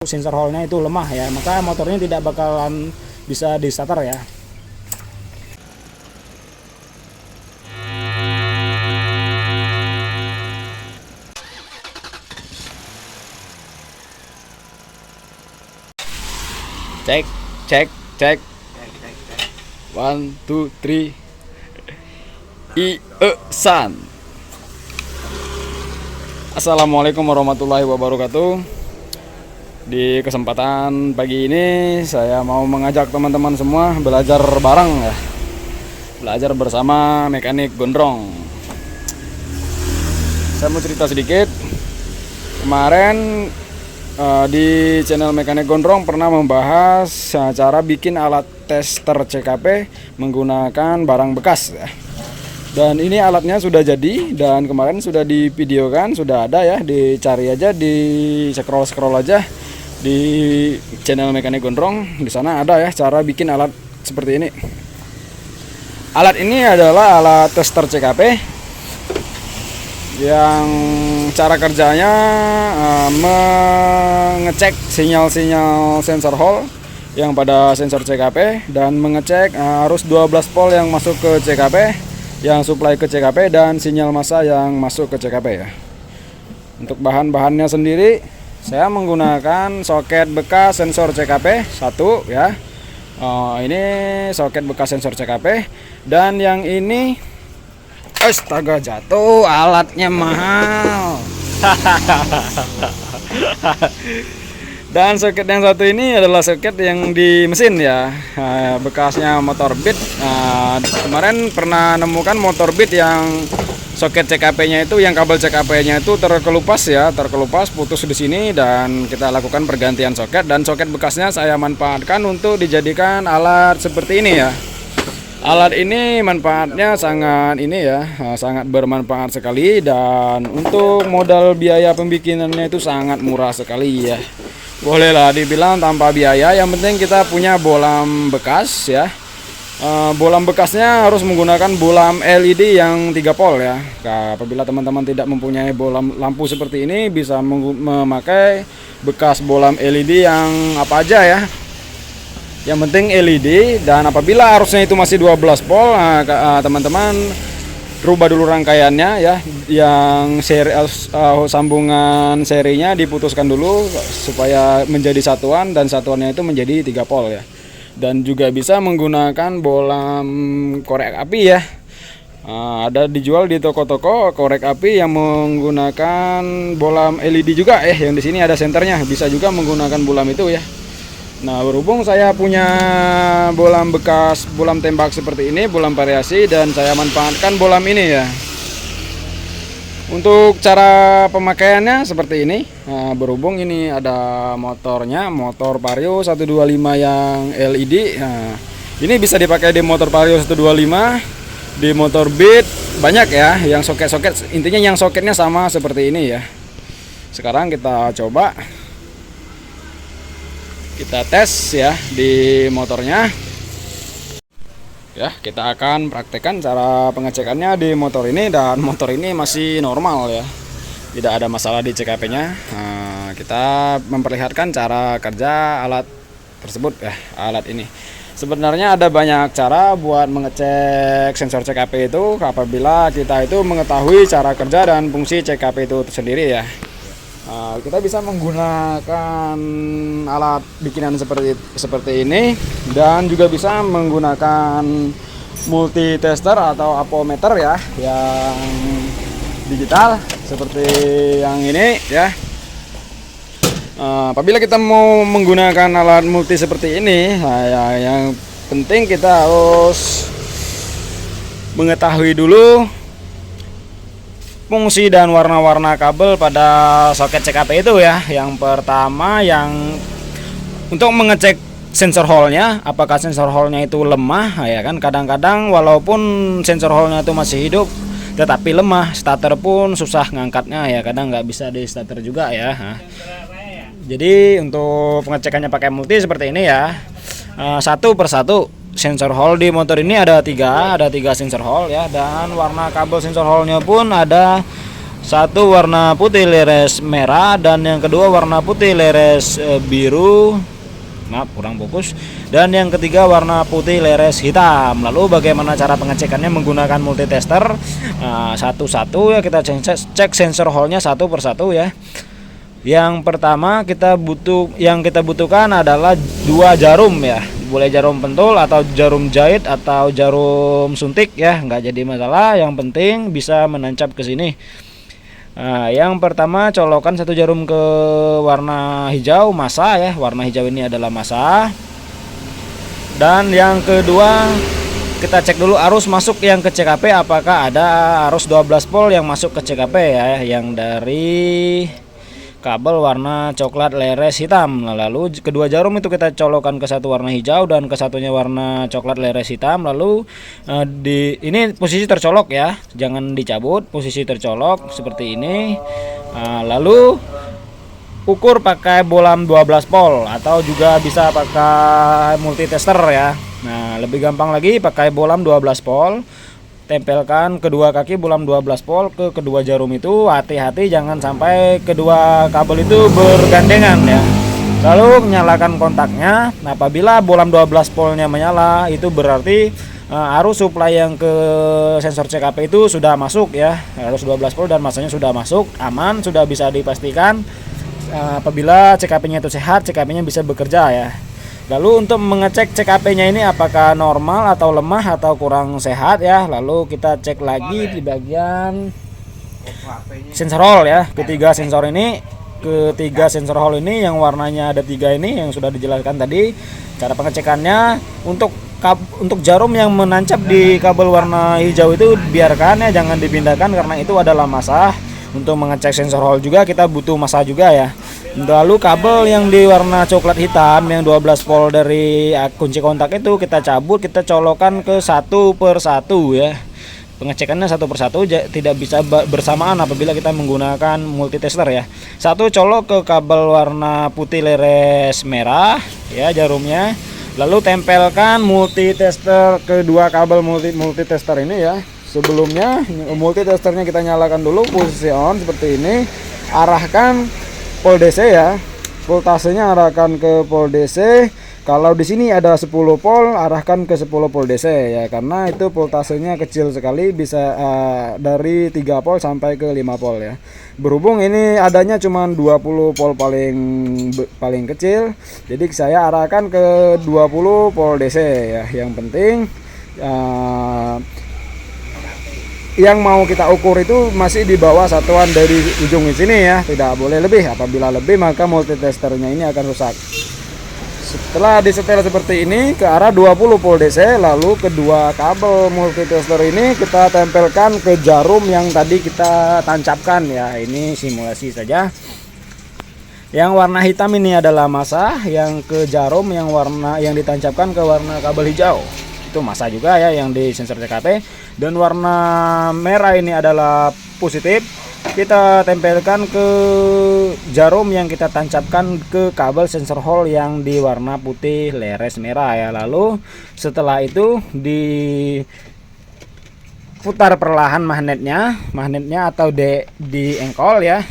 sensor hallnya itu lemah ya, maka motornya tidak bakalan bisa di starter ya. Cek, cek, cek. 1, 2, 3. San. Assalamualaikum warahmatullahi wabarakatuh. Di kesempatan pagi ini saya mau mengajak teman-teman semua belajar bareng ya. Belajar bersama mekanik gondrong. Saya mau cerita sedikit. Kemarin di channel Mekanik Gondrong pernah membahas cara bikin alat tester CKP menggunakan barang bekas ya. Dan ini alatnya sudah jadi dan kemarin sudah divideokan, sudah ada ya, dicari aja, di scroll aja di channel Mekanik Gondrong. Di sana ada ya cara bikin alat seperti ini. Alat ini adalah alat tester CKP yang cara kerjanya mengecek sinyal-sinyal sensor hall yang pada sensor CKP dan mengecek arus 12 volt yang masuk ke CKP, yang supply ke CKP, dan sinyal massa yang masuk ke CKP ya. Untuk bahan-bahannya sendiri saya menggunakan soket bekas sensor CKP satu ya. Ini soket bekas sensor CKP, dan yang ini astaga, jatuh, alatnya mahal. Dan soket yang satu ini adalah soket yang di mesin ya, bekasnya motor Beat. Kemarin pernah nemukan motor Beat yang soket CKP-nya itu, yang kabel CKP-nya itu terkelupas ya, putus di sini, dan kita lakukan pergantian soket, dan soket bekasnya saya manfaatkan untuk dijadikan alat seperti ini ya. Alat ini manfaatnya sangat sangat bermanfaat sekali, dan untuk modal biaya pembikinannya itu sangat murah sekali ya. Bolehlah dibilang tanpa biaya, yang penting kita punya bolam bekas ya. Bolam bekasnya harus menggunakan bolam LED yang 3 volt ya. Apabila teman-teman tidak mempunyai bolam lampu seperti ini, bisa memakai bekas bolam LED yang apa aja ya. Yang penting LED, dan apabila arusnya itu masih 12 volt, teman-teman rubah dulu rangkaiannya ya, yang sambungan serinya diputuskan dulu supaya menjadi satuan, dan satuannya itu menjadi 3 volt ya. Dan juga bisa menggunakan bolam korek api ya. Ada dijual di toko-toko korek api yang menggunakan bolam LED juga yang di sini ada senternya, bisa juga menggunakan bolam itu ya. Nah, berhubung saya punya bolam bekas, bolam tembak seperti ini, bolam variasi, dan saya manfaatkan bolam ini ya. Untuk cara pemakaiannya seperti ini. Berhubung ini ada motornya, motor Vario 125 yang LED. Ini bisa dipakai di motor Vario 125, di motor Beat, banyak ya yang soket-soket. Intinya yang soketnya sama seperti ini ya. Sekarang kita coba, kita tes ya di motornya ya. Kita akan praktekkan cara pengecekannya di motor ini, dan motor ini masih normal ya, tidak ada masalah di CKP nya. Kita memperlihatkan cara kerja alat tersebut ya. Alat ini sebenarnya ada banyak cara buat mengecek sensor CKP itu, apabila kita itu mengetahui cara kerja dan fungsi CKP itu sendiri ya. Kita bisa menggunakan alat bikinan seperti ini, dan juga bisa menggunakan multi tester atau apometer ya, yang digital seperti yang ini ya. Apabila kita mau menggunakan alat multi seperti ini, yang penting kita harus mengetahui dulu fungsi dan warna-warna kabel pada soket CKP itu ya. Yang pertama, yang untuk mengecek sensor hallnya, apakah sensor hallnya itu lemah ya kan. Kadang-kadang walaupun sensor hallnya itu masih hidup tetapi lemah, starter pun susah ngangkatnya ya, kadang nggak bisa di starter juga ya. Jadi untuk pengecekannya pakai multi seperti ini ya. Satu persatu sensor hall di motor ini ada tiga sensor hall ya, dan warna kabel sensor hallnya pun ada Satu warna putih leres merah dan yang kedua warna putih leres biru. Maaf, kurang fokus. Dan yang ketiga warna putih leres hitam. Lalu bagaimana cara pengecekannya menggunakan multitester? Satu-satu ya, kita cek sensor hole-nya satu persatu ya. Yang pertama yang kita butuhkan adalah 2 jarum ya. Boleh jarum pentul atau jarum jahit atau jarum suntik ya, nggak jadi masalah. Yang penting bisa menancap ke sini. Yang pertama colokan 1 jarum ke warna hijau massa ya, warna hijau ini adalah massa. Dan yang kedua kita cek dulu arus masuk yang ke CKP, apakah ada arus 12 volt yang masuk ke CKP ya, yang dari kabel warna coklat leres hitam. Lalu kedua jarum itu kita colokan ke satu warna hijau dan ke satunya warna coklat leres hitam. Lalu ini posisi tercolok ya, jangan dicabut, posisi tercolok seperti ini. Lalu ukur pakai bolam 12 volt atau juga bisa pakai multitester ya. Nah, lebih gampang lagi pakai bolam 12 volt. Tempelkan kedua kaki bolam 12 volt ke kedua jarum itu. Hati-hati jangan sampai kedua kabel itu bergandengan ya. Lalu nyalakan kontaknya. Nah, apabila bolam 12 voltnya menyala, itu berarti arus supply yang ke sensor CKP itu sudah masuk ya. Arus 12 volt dan masanya sudah masuk, aman, sudah bisa dipastikan. Apabila CKP-nya itu sehat, CKP-nya bisa bekerja ya. Lalu untuk mengecek CKP-nya ini apakah normal atau lemah atau kurang sehat ya. Lalu kita cek lagi di bagian sensor hole ya. Ketiga sensor hole ini yang warnanya ada 3 ini yang sudah dijelaskan tadi. Cara pengecekannya untuk jarum yang menancap di kabel warna hijau itu biarkan ya, jangan dipindahkan karena itu adalah massa. Untuk mengecek sensor hole juga kita butuh massa juga ya. Lalu kabel yang di warna coklat hitam yang 12 volt dari kunci kontak itu kita cabut, kita colokan ke satu persatu ya. Pengecekannya satu persatu, tidak bisa bersamaan apabila kita menggunakan multitester ya. Satu colok ke kabel warna putih leres merah ya jarumnya. Lalu tempelkan multitester ke dua kabel multitester ini ya. Sebelumnya multitesternya kita nyalakan dulu, posisi on seperti ini. Arahkan pol DC ya. Voltasenya arahkan ke pol DC. Kalau di sini ada 10 volt, arahkan ke 10 volt DC ya, karena itu voltasenya kecil sekali, bisa dari 3 volt sampai ke 5 volt ya. Berhubung ini adanya cuma 20 volt paling kecil, jadi saya arahkan ke 20 volt DC ya. Yang penting yang mau kita ukur itu masih di bawah satuan dari ujung di sini ya, tidak boleh lebih. Apabila lebih maka multitesternya ini akan rusak. Setelah disetel seperti ini ke arah 20 volt DC, lalu kedua kabel multitester ini kita tempelkan ke jarum yang tadi kita tancapkan ya. Ini simulasi saja. Yang warna hitam ini adalah massa, yang ke jarum yang ditancapkan ke warna kabel hijau itu massa juga ya, yang di sensor CKP. Dan warna merah ini adalah positif, kita tempelkan ke jarum yang kita tancapkan ke kabel sensor hole yang di warna putih leres merah ya. Lalu setelah itu diputar perlahan magnetnya atau diengkol ya.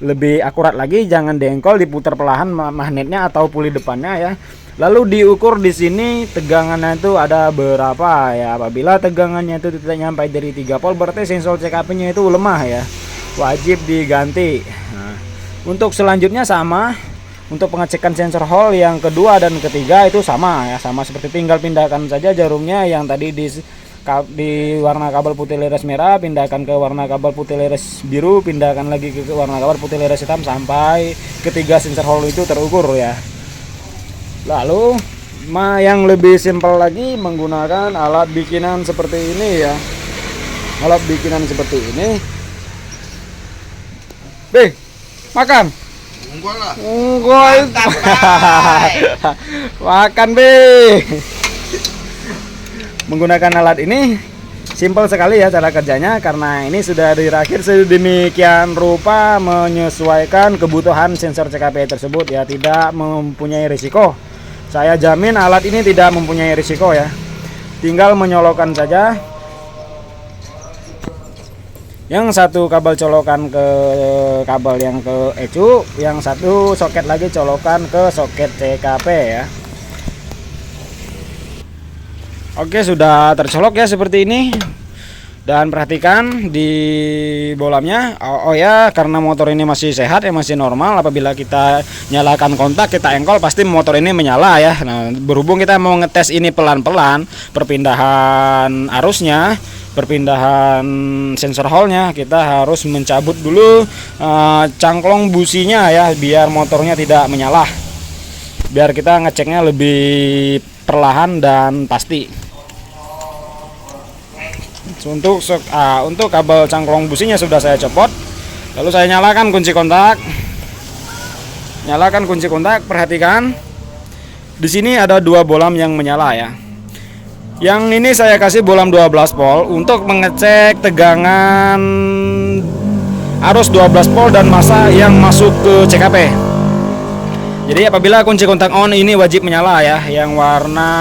Lebih akurat lagi, jangan diengkol, diputar perlahan magnetnya atau puli depannya ya. Lalu diukur di sini tegangannya itu ada berapa ya. Apabila tegangannya itu tidak nyampe dari 3 volt, berarti sensor CKP-nya itu lemah ya, wajib diganti. Nah, untuk selanjutnya sama, untuk pengecekan sensor hole yang kedua dan ketiga itu sama ya, sama seperti tinggal pindahkan saja jarumnya yang tadi di warna kabel putih leres merah, pindahkan ke warna kabel putih leres biru, pindahkan lagi ke warna kabel putih leres hitam sampai ketiga sensor hole itu terukur ya. Lalu yang lebih simpel lagi menggunakan alat bikinan seperti ini ya. Alat bikinan seperti ini. Makan. Unggul. Makan, Menggunakan alat ini simpel sekali ya cara kerjanya, karena ini sudah dirakit sedemikian rupa menyesuaikan kebutuhan sensor CKP tersebut ya, tidak mempunyai risiko. Saya jamin alat ini tidak mempunyai risiko ya. Tinggal menyolokkan saja. Yang satu kabel colokan ke kabel yang ke ECU, yang satu soket lagi colokan ke soket CKP ya. Oke, sudah tercolok ya seperti ini. Dan perhatikan di bolamnya. Oh ya, karena motor ini masih sehat ya, masih normal. Apabila kita nyalakan kontak, kita engkol, pasti motor ini menyala ya. Nah, berhubung kita mau ngetes ini pelan-pelan, perpindahan arusnya, perpindahan sensor hallnya, kita harus mencabut dulu cangklong businya ya, biar motornya tidak menyala, biar kita ngeceknya lebih perlahan dan pasti. Untuk kabel cangklong businya sudah saya copot, lalu saya nyalakan kunci kontak. Perhatikan di sini ada 2 bolam yang menyala ya. Yang ini saya kasih bolam 12 volt untuk mengecek tegangan arus 12 volt dan massa yang masuk ke CKP. Jadi apabila kunci kontak on ini wajib menyala ya, yang warna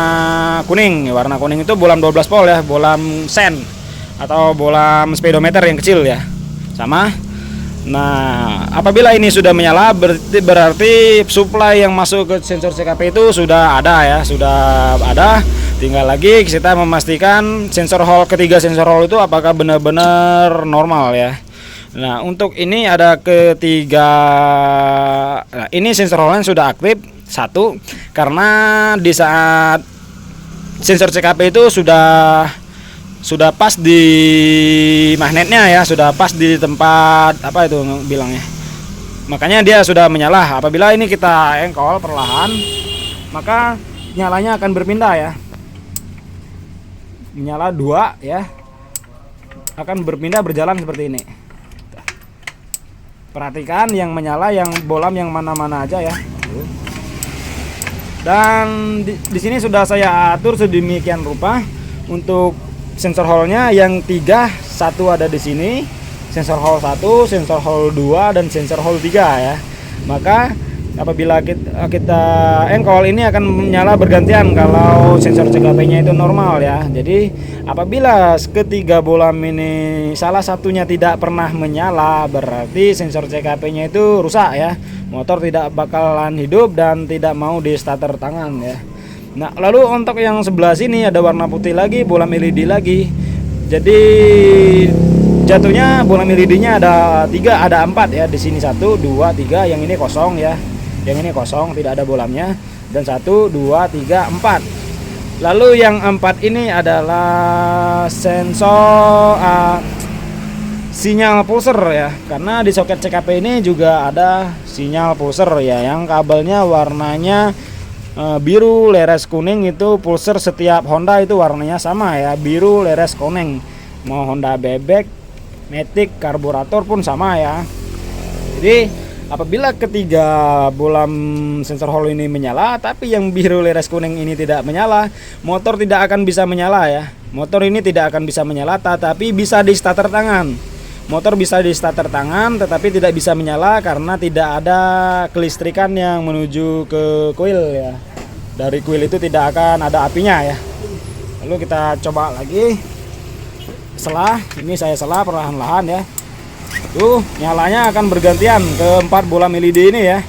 kuning. Warna kuning itu bolam 12 volt ya, bolam sen atau bolam speedometer yang kecil ya. Sama. Nah, apabila ini sudah menyala berarti supply yang masuk ke sensor CKP itu sudah ada ya, sudah ada. Tinggal lagi kita memastikan sensor hall, ketiga sensor hall itu apakah benar-benar normal ya. Nah, untuk ini ada ketiga. Nah, ini sensor hallnya sudah aktif satu, karena di saat sensor CKP itu sudah pas di magnetnya ya, sudah pas di tempat apa itu bilangnya. Makanya dia sudah menyala. Apabila ini kita engkol perlahan, maka nyalanya akan berpindah ya. Menyala 2 ya, akan berpindah berjalan seperti ini. Perhatikan yang menyala, yang bolam yang mana-mana aja ya. Dan di sini sudah saya atur sedemikian rupa untuk sensor hallnya yang 3, satu ada di sini, sensor hall 1, sensor hall 2, dan sensor hall 3 ya. Maka apabila kita engkol ini akan menyala bergantian kalau sensor CKP-nya itu normal ya. Jadi apabila ketiga bolam ini salah satunya tidak pernah menyala, berarti sensor CKP-nya itu rusak ya. Motor tidak bakalan hidup dan tidak mau di starter tangan ya. Nah, lalu untuk yang sebelah sini ada warna putih lagi, bolam LED lagi. Jadi jatuhnya bolam LED-nya ada 3, ada 4 ya. Di sini 1, 2, 3, yang ini kosong ya. Yang ini kosong, tidak ada bolamnya. Dan 1, 2, 3, 4. Lalu yang 4 ini adalah sensor sinyal pulser ya. Karena di soket CKP ini juga ada sinyal pulser ya, yang kabelnya warnanya biru leres kuning. Itu pulser setiap Honda itu warnanya sama ya, biru leres kuning. Mau Honda bebek, Matic, karburator pun sama ya. Jadi apabila ketiga bolam sensor hall ini menyala, tapi yang biru leres kuning ini tidak menyala, motor tidak akan bisa menyala ya. Motor ini tidak akan bisa menyala, tapi bisa di starter tangan. Motor bisa di starter tangan, tetapi tidak bisa menyala karena tidak ada kelistrikan yang menuju ke kuil ya. Dari kuil itu tidak akan ada apinya ya. Lalu kita coba lagi. Ini saya selah perlahan-lahan ya. Tuh, nyalanya akan bergantian ke 4 bolam LED ini ya.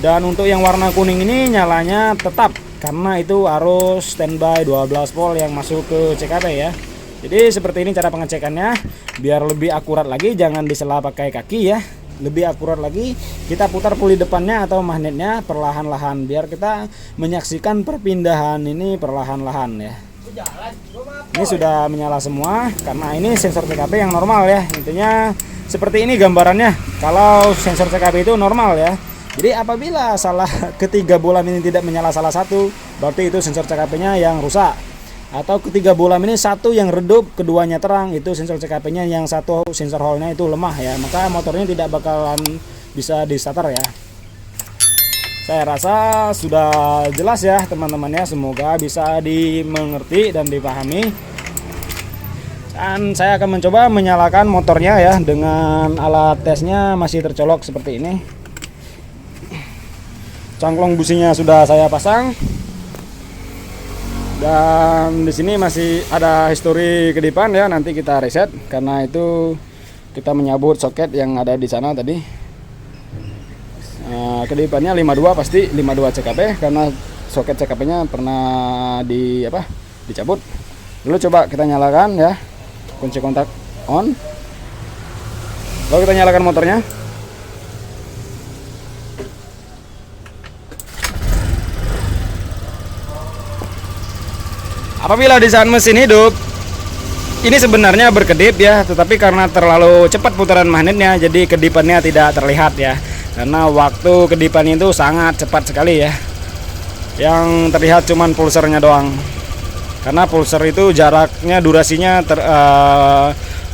Dan untuk yang warna kuning ini nyalanya tetap, karena itu arus standby 12 volt yang masuk ke CKP ya. Jadi seperti ini cara pengecekannya. Biar lebih akurat lagi, jangan disela pakai kaki ya. Lebih akurat lagi, kita putar puli depannya atau magnetnya perlahan-lahan, biar kita menyaksikan perpindahan ini perlahan-lahan ya. Ini sudah menyala semua, karena ini sensor CKP yang normal ya. Intinya seperti ini gambarannya kalau sensor CKP itu normal ya. Jadi apabila salah ketiga bolam ini tidak menyala salah satu, berarti itu sensor CKP-nya yang rusak. Atau ketiga bolam ini satu yang redup, keduanya terang, itu sensor CKP-nya yang satu sensor hall-nya itu lemah ya. Maka motornya tidak bakalan bisa di starter ya. Saya rasa sudah jelas ya teman-teman ya. Semoga bisa dimengerti dan dipahami. Dan saya akan mencoba menyalakan motornya ya, dengan alat tesnya masih tercolok seperti ini. Cangklong businya sudah saya pasang. Dan di sini masih ada histori kedipan ya, nanti kita reset karena itu kita menyabut soket yang ada di sana tadi. Kedipannya 52 pasti 52 CKP karena soket CKP-nya pernah dicabut. Lalu coba kita nyalakan ya, kunci kontak on. Lalu kita nyalakan motornya. Apabila di saat mesin hidup, ini sebenarnya berkedip ya, tetapi karena terlalu cepat putaran magnetnya, jadi kedipannya tidak terlihat ya. Karena waktu kedipan itu sangat cepat sekali ya. Yang terlihat cuman pulsernya doang. Karena pulser itu jaraknya, durasinya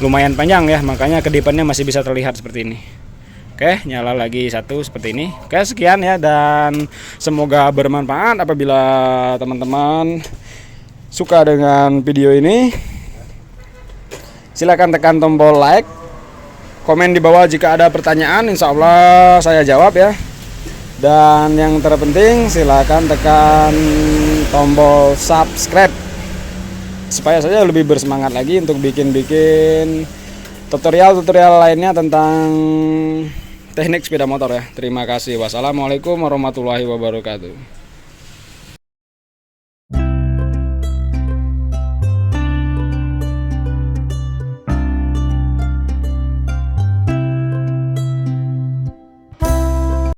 lumayan panjang ya, makanya kedipannya masih bisa terlihat seperti ini. Oke, nyala lagi satu seperti ini. Oke, sekian ya, dan semoga bermanfaat. Apabila teman-teman suka dengan video ini, silakan tekan tombol like, komen di bawah jika ada pertanyaan, insya Allah saya jawab ya. Dan yang terpenting silakan tekan tombol subscribe supaya saya lebih bersemangat lagi untuk bikin tutorial-tutorial lainnya tentang teknik sepeda motor ya. Terima kasih. Wassalamualaikum warahmatullahi wabarakatuh.